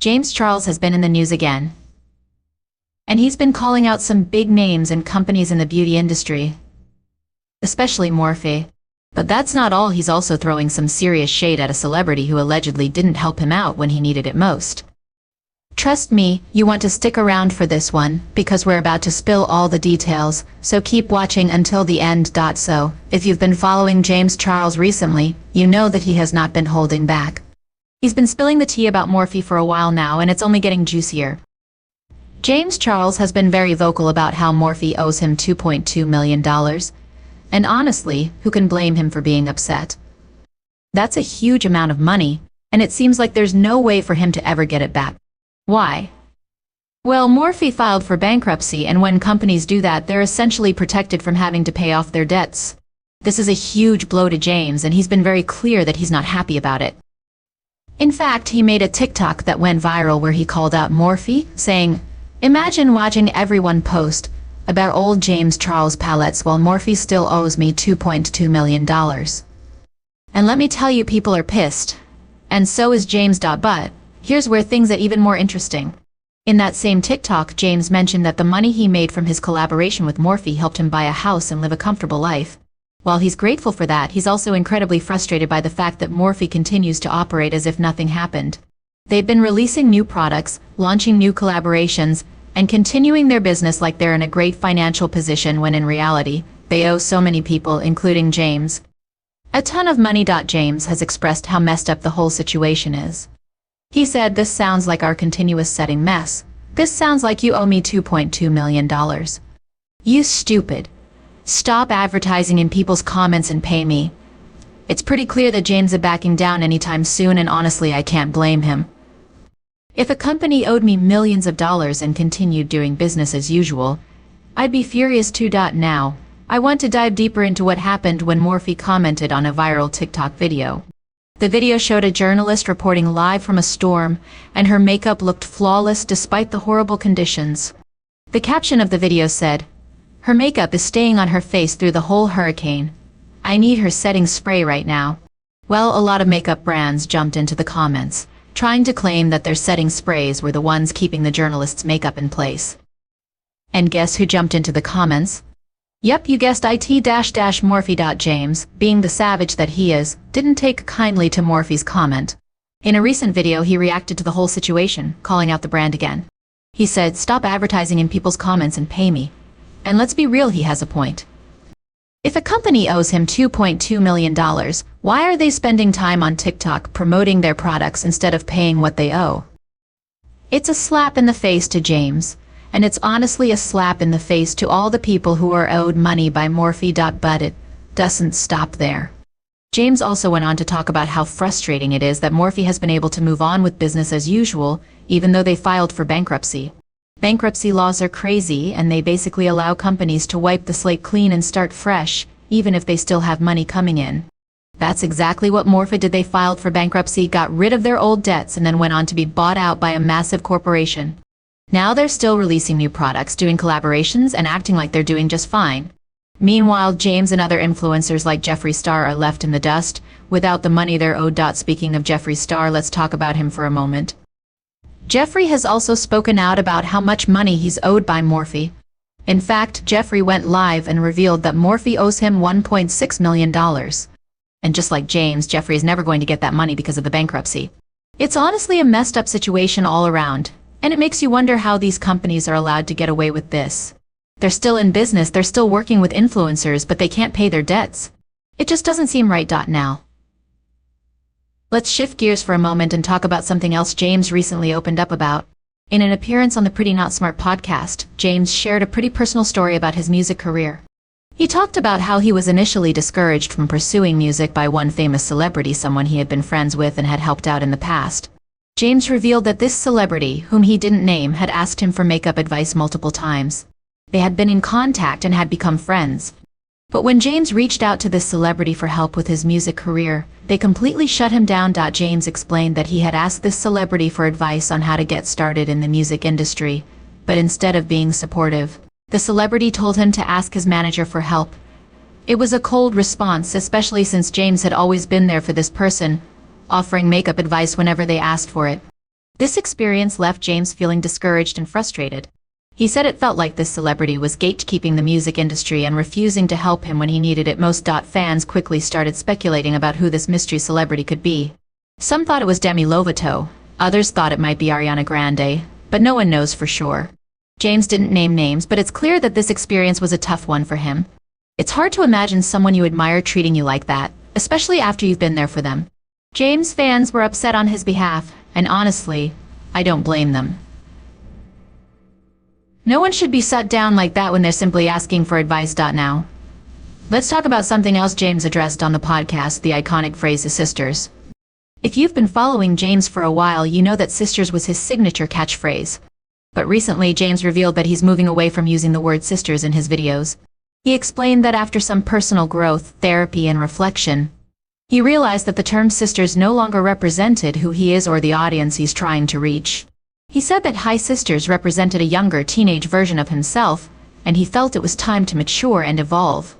James Charles has been in the news again. And he's been calling out some big names and companies in the beauty industry, especially Morphe. But that's not all, he's also throwing some serious shade at a celebrity who allegedly didn't help him out when he needed it most. Trust me, you want to stick around for this one, because we're about to spill all the details, so keep watching until the end. So, if you've been following James Charles recently, you know that he has not been holding back. He's been spilling the tea about Morphe for a while now, and it's only getting juicier. James Charles has been very vocal about how Morphe owes him $2.2 million. And honestly, who can blame him for being upset? That's a huge amount of money, and it seems like there's no way for him to ever get it back. Why? Well, Morphe filed for bankruptcy, and when companies do that, they're essentially protected from having to pay off their debts. This is a huge blow to James, and he's been very clear that he's not happy about it. In fact, he made a TikTok that went viral where he called out Morphe, saying, "Imagine watching everyone post about old James Charles palettes while Morphe still owes me $2.2 million. And let me tell you, people are pissed. And so is James. But here's where things are even more interesting. In that same TikTok, James mentioned that the money he made from his collaboration with Morphe helped him buy a house and live a comfortable life. While he's grateful for that, he's also incredibly frustrated by the fact that Morphe continues to operate as if nothing happened. They've been releasing new products, launching new collaborations, and continuing their business like they're in a great financial position when in reality, they owe so many people, including James, a ton of money. James has expressed how messed up the whole situation is. He said, "This sounds like our continuous setting mess. This sounds like you owe me $2.2 million. You stupid. Stop advertising in people's comments and pay me." It's pretty clear that James is backing down anytime soon, and honestly, I can't blame him. If a company owed me millions of dollars and continued doing business as usual, I'd be furious too. Now, I want to dive deeper into what happened when Morphe commented on a viral TikTok video. The video showed a journalist reporting live from a storm, and her makeup looked flawless despite the horrible conditions. The caption of the video said, "Her makeup is staying on her face through the whole hurricane. I need her setting spray right now." Well, a lot of makeup brands jumped into the comments, trying to claim that their setting sprays were the ones keeping the journalist's makeup in place. And guess who jumped into the comments? Yep, you guessed it-Morphe. James, being the savage that he is, didn't take kindly to Morphe's comment. In a recent video, he reacted to the whole situation, calling out the brand again. He said, "Stop advertising in people's comments and pay me." And let's be real, he has a point. If a company owes him $2.2 million, why are they spending time on TikTok promoting their products instead of paying what they owe? It's a slap in the face to James, and it's honestly a slap in the face to all the people who are owed money by Morphe. But it doesn't stop there. James also went on to talk about how frustrating it is that Morphe has been able to move on with business as usual, even though they filed for bankruptcy. Bankruptcy laws are crazy, and they basically allow companies to wipe the slate clean and start fresh, even if they still have money coming in. That's exactly what Morphe did. They filed for bankruptcy, got rid of their old debts, and then went on to be bought out by a massive corporation. Now they're still releasing new products, doing collaborations, and acting like they're doing just fine. Meanwhile, James and other influencers like Jeffree Star are left in the dust, without the money they're owed. Speaking of Jeffree Star, let's talk about him for a moment. Jeffree has also spoken out about how much money he's owed by Morphe. In fact, Jeffree went live and revealed that Morphe owes him $1.6 million. And just like James, Jeffree is never going to get that money because of the bankruptcy. It's honestly a messed up situation all around, and it makes you wonder how these companies are allowed to get away with this. They're still in business, they're still working with influencers, but they can't pay their debts. It just doesn't seem right. Now, let's shift gears for a moment and talk about something else James recently opened up about. In an appearance on the Pretty Not Smart podcast, James shared a pretty personal story about his music career. He talked about how he was initially discouraged from pursuing music by one famous celebrity, someone he had been friends with and had helped out in the past. James revealed that this celebrity, whom he didn't name, had asked him for makeup advice multiple times. They had been in contact and had become friends. But when James reached out to this celebrity for help with his music career, they completely shut him down. James explained that he had asked this celebrity for advice on how to get started in the music industry, but instead of being supportive, the celebrity told him to ask his manager for help. It was a cold response, especially since James had always been there for this person, offering makeup advice whenever they asked for it. This experience left James feeling discouraged and frustrated. He said it felt like this celebrity was gatekeeping the music industry and refusing to help him when he needed it most. Fans quickly started speculating about who this mystery celebrity could be. Some thought it was Demi Lovato, others thought it might be Ariana Grande, but no one knows for sure. James didn't name names, but it's clear that this experience was a tough one for him. It's hard to imagine someone you admire treating you like that, especially after you've been there for them. James' fans were upset on his behalf, and honestly, I don't blame them. No one should be shut down like that when they're simply asking for advice. Now, let's talk about something else James addressed on the podcast, the iconic phrase "sisters." If you've been following James for a while, you know that sisters was his signature catchphrase. But recently, James revealed that he's moving away from using the word sisters in his videos. He explained that after some personal growth, therapy, and reflection, he realized that the term sisters no longer represented who he is or the audience he's trying to reach. He said that Hi Sisters represented a younger teenage version of himself, and he felt it was time to mature and evolve.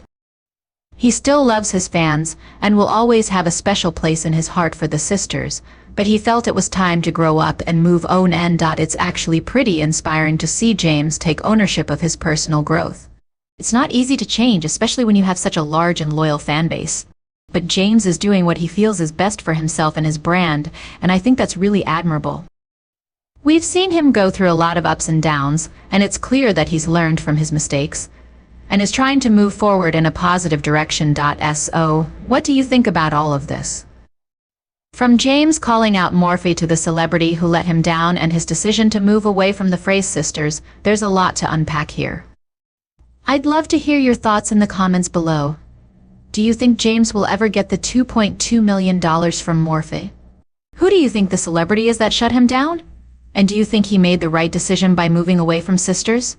He still loves his fans, and will always have a special place in his heart for the sisters, but he felt it was time to grow up and move on. It's actually pretty inspiring to see James take ownership of his personal growth. It's not easy to change, especially when you have such a large and loyal fan base. But James is doing what he feels is best for himself and his brand, and I think that's really admirable. We've seen him go through a lot of ups and downs, and it's clear that he's learned from his mistakes and is trying to move forward in a positive direction. So, what do you think about all of this? From James calling out Morphe to the celebrity who let him down and his decision to move away from the phrase sisters, there's a lot to unpack here. I'd love to hear your thoughts in the comments below. Do you think James will ever get the $2.2 million from Morphe? Who do you think the celebrity is that shut him down? And do you think he made the right decision by moving away from sisters?